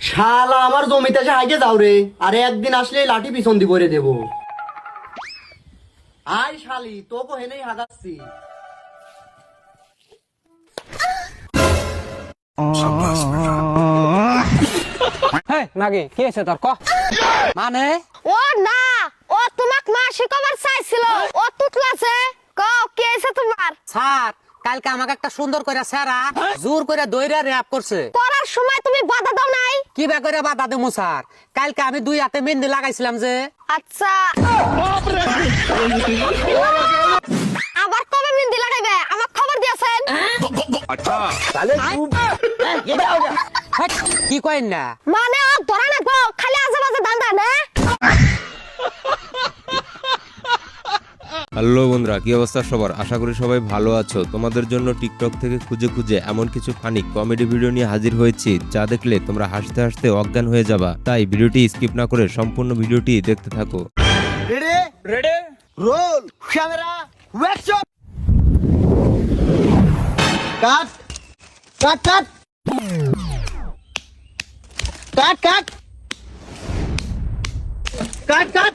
শালা আমার জমিতে এসে আগে যাও রে, আরে একদিন আসলে লাঠি পিছন দি করে দেবো। আয় শালি, তোকে হেনেই হাগাচ্ছি। নাকি কি আছে তোর ক মানে? ও না, ও তোমাক মাসি কবার চাইছিল, ও তুতলাছে। কও কি আছে তোমার? স্যার কালকে আমাকে একটা সুন্দর করে স্যারা জোর করে দইরা র‍্যাপ করছে। করার সময় তুমি বাধা দাও নাই? কি বে করে বাধা দেবো স্যার? কালকে আমি 2 হাতে মেহেন্দি লাগাইছিলাম যে। আচ্ছা, আবার কবে মেহেন্দি লাগাইবে আমার খবর দিয়েছেন? अच्छा তাহলে কি কইন না মানে ও ধরা না গো, খালি আজেবাজে দান্দা না। হ্যালো বন্ধুরা, কি অবস্থা সবার? আশা করি সবাই ভালো আছো। তোমাদের জন্য টিকটক থেকে খুঁজে খুঁজে এমন কিছু ফানি কমেডি ভিডিও নিয়ে হাজির হয়েছি যা দেখলে তোমরা হাসতে হাসতে অজ্ঞান হয়ে যাবা। তাই ভিডিওটি স্কিপ না করে সম্পূর্ণ ভিডিওটি দেখতে থাকো। Ready ready roll camera action. Cut cut cut cut cut cut cut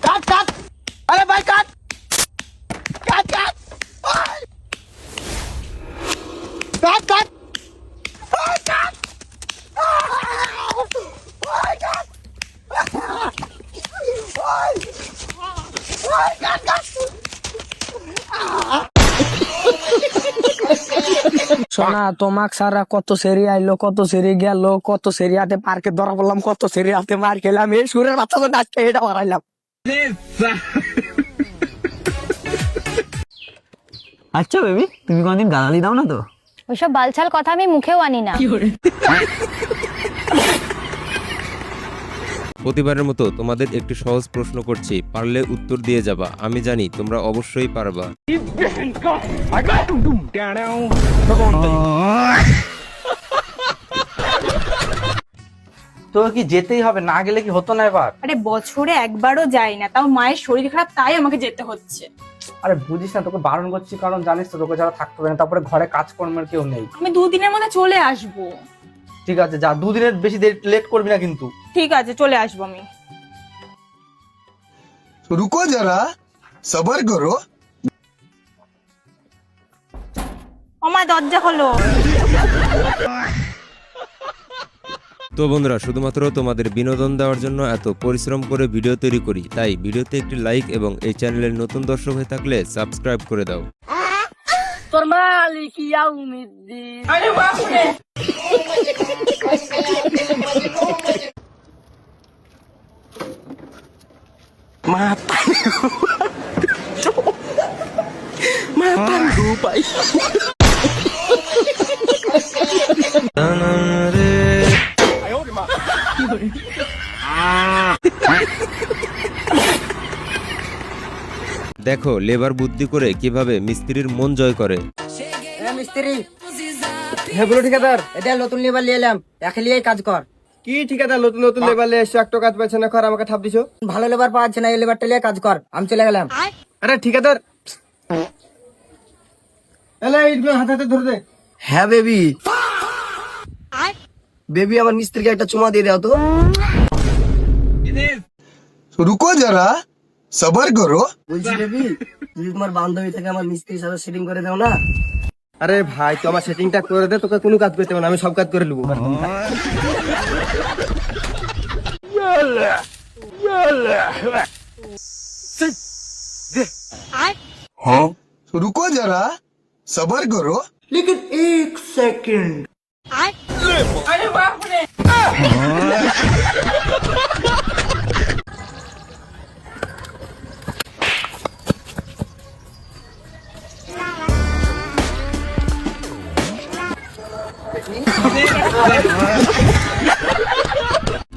cut cut, আরে ভাই কাট কাট কাট কাট কাট কাট সোনা তোমাক সারা কত সেরি আইলো, কত সেরি গেল, কত সেরি হাতে পার্কে ধরা পড়লাম, কত সেরি হাতে মার খেলাম, এই সুরের বাচ্চা তো নাচতে এটা হারাইলাম। আচ্ছা বেবি, তুমি কোনদিন গালালি দাও না তো? ওইসব বালছাল কথা আমি মুখেও আনি না। প্রতিবারের মতো তোমাদের একটি সহজ প্রশ্ন করছি, পারলে উত্তর দিয়ে যাবা। আমি জানি তোমরা অবশ্যই পারবা। তো কি যেতেই হবে, না গেলে কি হতো না এবার? আরে বছরে একবারও যাই না, তাও মায়ের শরীর খারাপ তাই আমাকে যেতে হচ্ছে। আরে বুঝিস না, তোকে বারণ করছি কারণ জানিস তো তোকে যারা থাকতে হবে না, তারপরে ঘরে কাজকর্মের কেউ নেই। আমি 2 দিনের মধ্যে চলে আসবো। ঠিক আছে যা, 2 দিনের বেশি লেট করবি না কিন্তু। ঠিক আছে চলে আসবো আমি। रुको जरा सबर करो। আমার দরজা খোলো। তো বন্ধুরা, শুধুমাত্র তোমাদের বিনোদন দেওয়ার জন্য এত পরিশ্রম করে ভিডিও তৈরি করি, তাই ভিডিওতে একটি লাইক এবং এই চ্যানেলের নতুন দর্শক হয়ে থাকলে সাবস্ক্রাইব করে দাও। তোর মালিক ইয়াউমিদ্দিন। আরে বাপ রে, মাথা মাথা ডুবাই। দেখো লেবার বুদ্ধি করে কিভাবে মিস্ত্রির মন জয় করে। মিস্ত্রি হেগুলো ঠিকাদার, এটা নতুন লেবার নিয়ে এলাম, একলিয়েই কাজ কর। কি ঠিকাদার নতুন নতুন লেবার নিয়ে এসছো, একটা কাজ পাচ্ছে না, খর আমাকে ঠাপ দিছো। ভালো লেবার পাওয়া যাচ্ছে না, এই লেবারটা নিয়ে কাজ কর, আমি চলে গেলাম। আরে ঠিকাদার, এলে এইগুলো হাতে হাতে ধরে দে। হ্যাঁ বেবি, বেবি আমার মিস্ত্রিকে একটা চুমা দিয়ে দাও তো। रुको जरा सबर करो। বলছি বেবি, যদি তোমার বান্ধবী থেকে আমার মিস্ত্রির সাথে সেটিং করে দাও না। আরে ভাই তো আমার সেটিংটা করে দে, তোকে কোনো কাজ করতে হবে না, আমি সব কাজ করে নেবো। हाँ रुको जरा सबर करो। लेकिन एक सेकंड।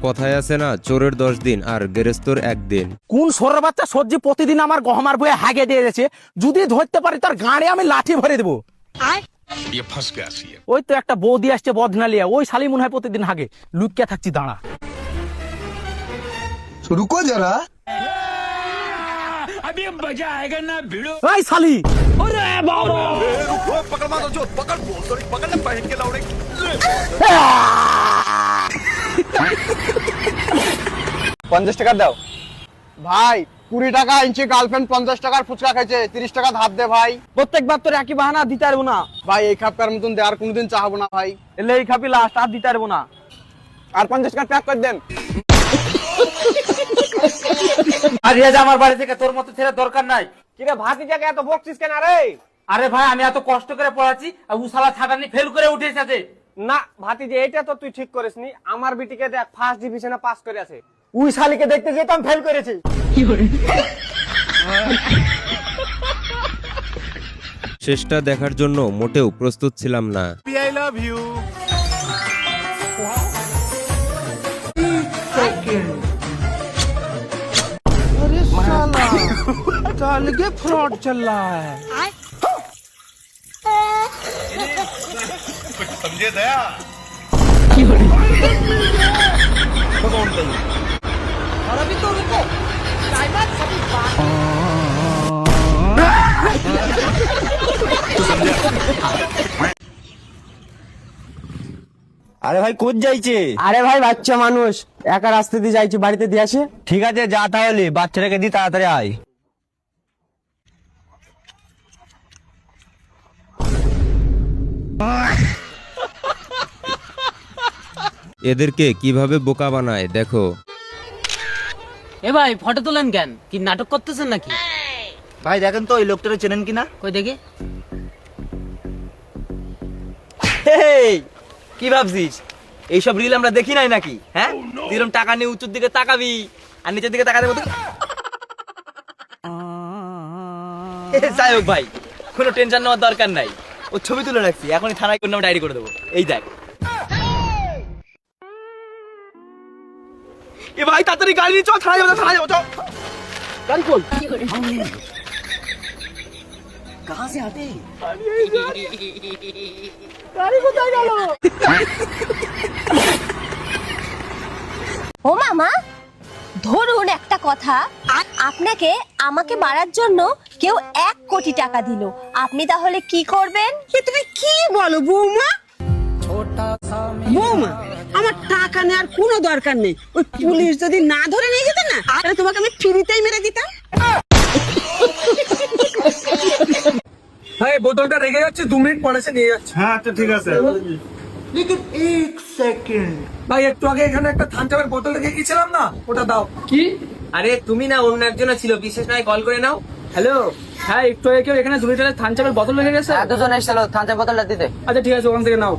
কথায় আছে না, চোরের 10 দিন আর গেরেস্তর 1 দিন। কোন সরের বাচ্চা সহ্যে প্রতিদিন আমার গহমার বয়ে হাগে দিয়ে যাচ্ছে, যদি ধরতে পারি তার গাঁড়ে আমি লাঠি ভরে দেবো। ওই তো একটা বৌদি আসছে বদনালিয়া, ওই শালি মনে হয় প্রতিদিন হাগে, লুকিয়ে থাকছি দাঁড়া। रुको जरा এই শালি ভাই 20 টাকা ইঞ্চি গার্লফ্রেন্ড 50 টাকার ফুচকা খাইছে 30 টাকা ধার দে ভাই। প্রত্যেকবার তোর একই বাহানা দিতে পারবো না ভাই এই খাপকার মতন দে আর কোনোদিন চাহাবো না ভাই। এলে এই খাপি লাস্ট আর দিতে পারবো না। আর 50 টাকা প্যাক করে দেন। আর রিয়াজ আমার বাড়ি থেকে তোর মতো ছেলে দরকার নাই। কিরে ভাতিজাকে এত বকছিস কেন রে? আরে ভাই আমি এত কষ্ট করে পড়াচ্ছি আর ও শালা ছাটানি ফেল করে উঠেছে। না ভাতিজা এটা তো তুই ঠিক করিসনি। আমার বিটিকে দেখ ফার্স্ট ডিভিশনে পাস করে আছে। উই শালিকে দেখতে যেতাম ফেল করেছি। শেষটা দেখার জন্য মোটেও প্রস্তুত ছিলাম না। আরে ভাই কোথ যাইছে? আরে ভাই বাচ্চা মানুষ একা রাস্তা দিয়ে যাইছে, বাড়িতে দিয়ে আসে। ঠিক আছে যা তাহলে বাচ্চাটাকে দি তাড়াতাড়ি আয়। এদেরকে কিভাবে বোকা বানায় দেখো। এ ভাই ফটো তোলেন কেন? কি নাটক করতেছেন নাকি? ভাই দেখেন তো ওই লোকটাকে চেনেন কিনা? কই দেখি। কি ভাবছিস এইসব রিল আমরা দেখি নাই নাকি? হ্যাঁ এরকম টাকা নিয়ে উঁচুর দিকে তাকাবি আর নিচের দিকে তাকাতে বলতে। যাই হোক ভাই কোনো টেনশন নেওয়ার দরকার নাই। ও ছবি তুলে রাখছি, এখনই থানায় কোন নামে ডায়েরি করে দেবো। এই দেখ। এ ভাই তাড়াতাড়ি গাড়ি নিয়ে চল, থানায় যাবো থানায় যাবো চল। গাড়ি খোল। কাহা সে আতে? ও মামা, ধরুন একটা কথা, আপনাকে আমাকে মারার জন্য কেউ 1 কোটি টাকা দিল, আপনি তাহলে কি করবেন? তুমি কি বলো বৌমা? বৌমা আমার টাকা নেওয়ার কোনো দরকার নেই। ওই পুলিশ যদি না ধরে নিয়ে যেত না তাহলে তোমাকে আমি ফ্রিতেই মেরে দিতাম। ভাই বোতলটা রেখে যাচ্ছে, 2 মিনিট পরে সে নিয়ে যাচ্ছে। হ্যাঁ আচ্ছা ঠিক আছে। ভাই একটু আগে এখানে একটা থানচাপের বোতল রেখে গিয়েছিলাম না, ওটা দাও। কি? আরে তুমি না অন্য একজন ছিল, বিশেষ নয় কল করে নাও। হ্যালো, হ্যাঁ একটু আগে কেউ এখানে 2 লিটারের থানচাপের বোতল রেখে গেছে। দুজন এসেছিল থানচার বোতলটা দিতে। আচ্ছা ঠিক আছে, ওখান থেকে নাও।